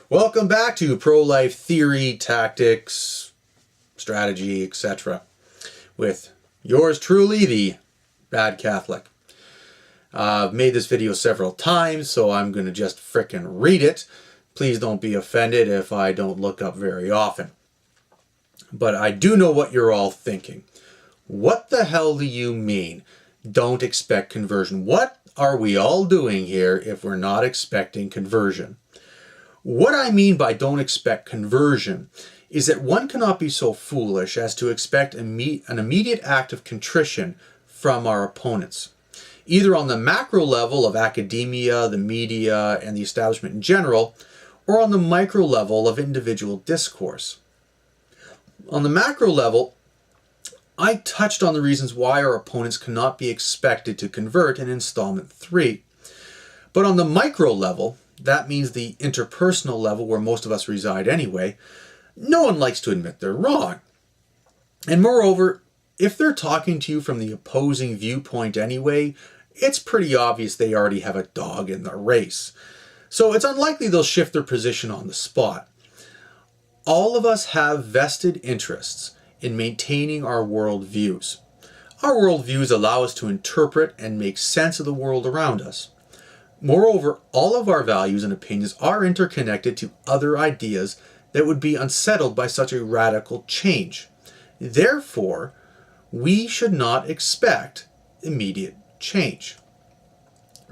Welcome back to Pro-Life Theory, Tactics, Strategy, etc. with yours truly, the Bad Catholic. I've made this video several times, so I'm going to just frickin' read it. Please don't be offended if I don't look up very often. But I do know what you're all thinking. What the hell do you mean, don't expect conversion? What are we all doing here if we're not expecting conversion? What I mean by don't expect conversion is that one cannot be so foolish as to expect an immediate act of contrition from our opponents, either on the macro level of academia, the media, and the establishment in general, or on the micro level of individual discourse. On the macro level, I touched on the reasons why our opponents cannot be expected to convert in installment 3. But on the micro level, that means the interpersonal level where most of us reside anyway, no one likes to admit they're wrong. And moreover, if they're talking to you from the opposing viewpoint anyway, it's pretty obvious they already have a dog in the race. So it's unlikely they'll shift their position on the spot. All of us have vested interests in maintaining our worldviews. Our worldviews allow us to interpret and make sense of the world around us. Moreover, all of our values and opinions are interconnected to other ideas that would be unsettled by such a radical change. Therefore, we should not expect immediate change.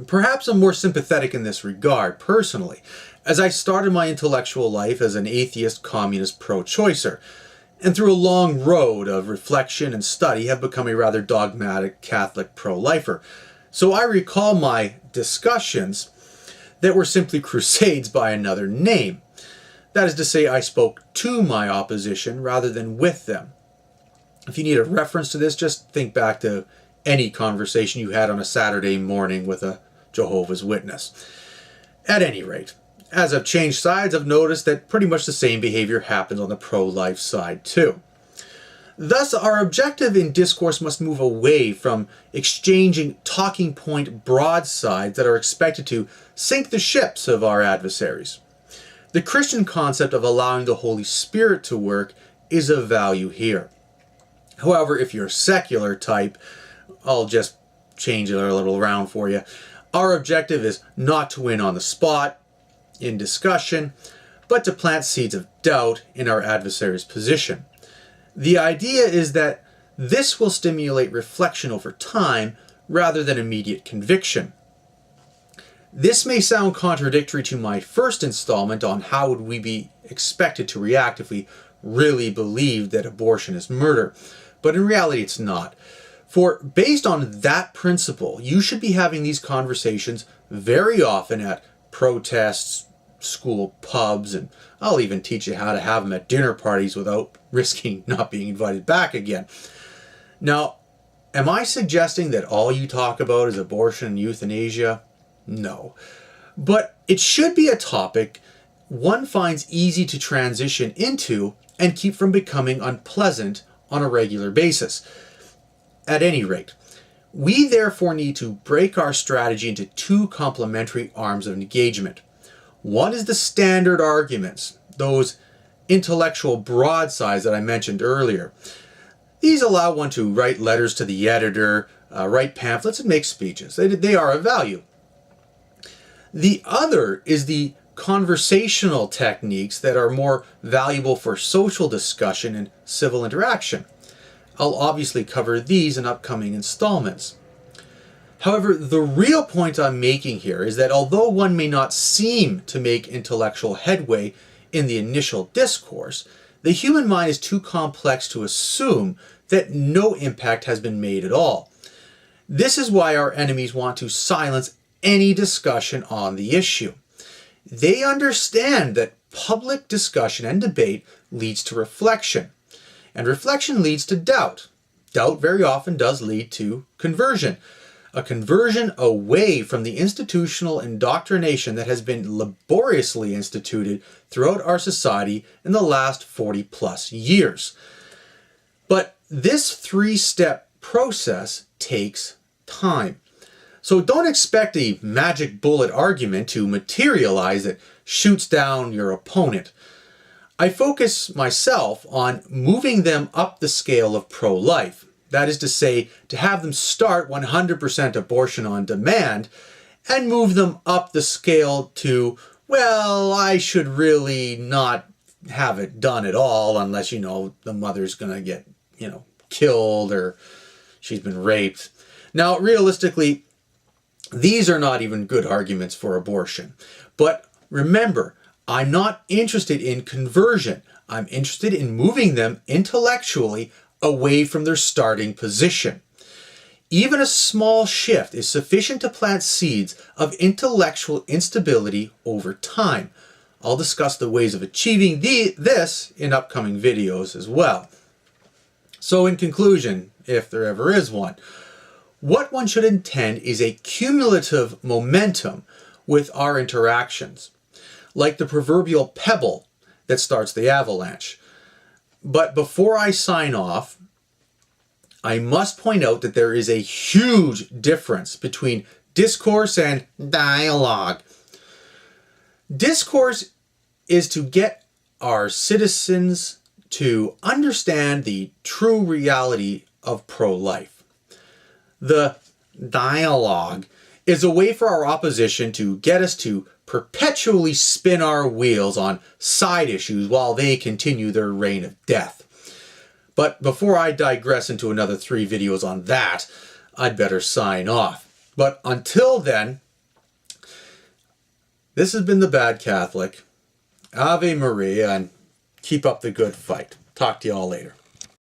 Perhaps I'm more sympathetic in this regard, personally, as I started my intellectual life as an atheist, communist, pro-choicer, and through a long road of reflection and study have become a rather dogmatic Catholic pro-lifer. So I recall my discussions that were simply crusades by another name. That is to say, I spoke to my opposition rather than with them. If you need a reference to this, just think back to any conversation you had on a Saturday morning with a Jehovah's Witness. At any rate, as I've changed sides, I've noticed that pretty much the same behavior happens on the pro-life side too. Thus, our objective in discourse must move away from exchanging talking point broadsides that are expected to sink the ships of our adversaries. The Christian concept of allowing the Holy Spirit to work is of value here. However, if you're a secular type, I'll just change it a little around for you. Our objective is not to win on the spot in discussion, but to plant seeds of doubt in our adversary's position. The idea is that this will stimulate reflection over time rather than immediate conviction. This may sound contradictory to my first installment on how would we be expected to react if we really believed that abortion is murder, but in reality it's not. For based on that principle, you should be having these conversations very often at protests, school pubs, and I'll even teach you how to have them at dinner parties without risking not being invited back again. Now, am I suggesting that all you talk about is abortion and euthanasia? No. But it should be a topic one finds easy to transition into and keep from becoming unpleasant on a regular basis. At any rate, we therefore need to break our strategy into two complementary arms of engagement. One is the standard arguments, those intellectual broadsides that I mentioned earlier. These allow one to write letters to the editor, write pamphlets, and make speeches. They are of value. The other is the conversational techniques that are more valuable for social discussion and civil interaction. I'll obviously cover these in upcoming installments. However, the real point I'm making here is that although one may not seem to make intellectual headway in the initial discourse, the human mind is too complex to assume that no impact has been made at all. This is why our enemies want to silence any discussion on the issue. They understand that public discussion and debate leads to reflection, and reflection leads to doubt. Doubt very often does lead to conversion. A conversion away from the institutional indoctrination that has been laboriously instituted throughout our society in the last 40+ years. But this three-step process takes time. So don't expect a magic bullet argument to materialize that shoots down your opponent. I focus myself on moving them up the scale of pro-life. That is to say, to have them start 100% abortion on demand and move them up the scale to, well, I should really not have it done at all unless, the mother's going to get, killed or she's been raped. Now, realistically, these are not even good arguments for abortion. But remember, I'm not interested in conversion. I'm interested in moving them intellectually away from their starting position. Even a small shift is sufficient to plant seeds of intellectual instability over time. I'll discuss the ways of achieving this in upcoming videos as well. So in conclusion, if there ever is one, what one should intend is a cumulative momentum with our interactions, like the proverbial pebble that starts the avalanche. But before I sign off, I must point out that there is a huge difference between discourse and dialogue. Discourse is to get our citizens to understand the true reality of pro-life. The dialogue is a way for our opposition to get us to perpetually spin our wheels on side issues while they continue their reign of death. But before I digress into another 3 videos on that, I'd better sign off. But until then, this has been the Bad Catholic. Ave Maria, and keep up the good fight. Talk to you all later.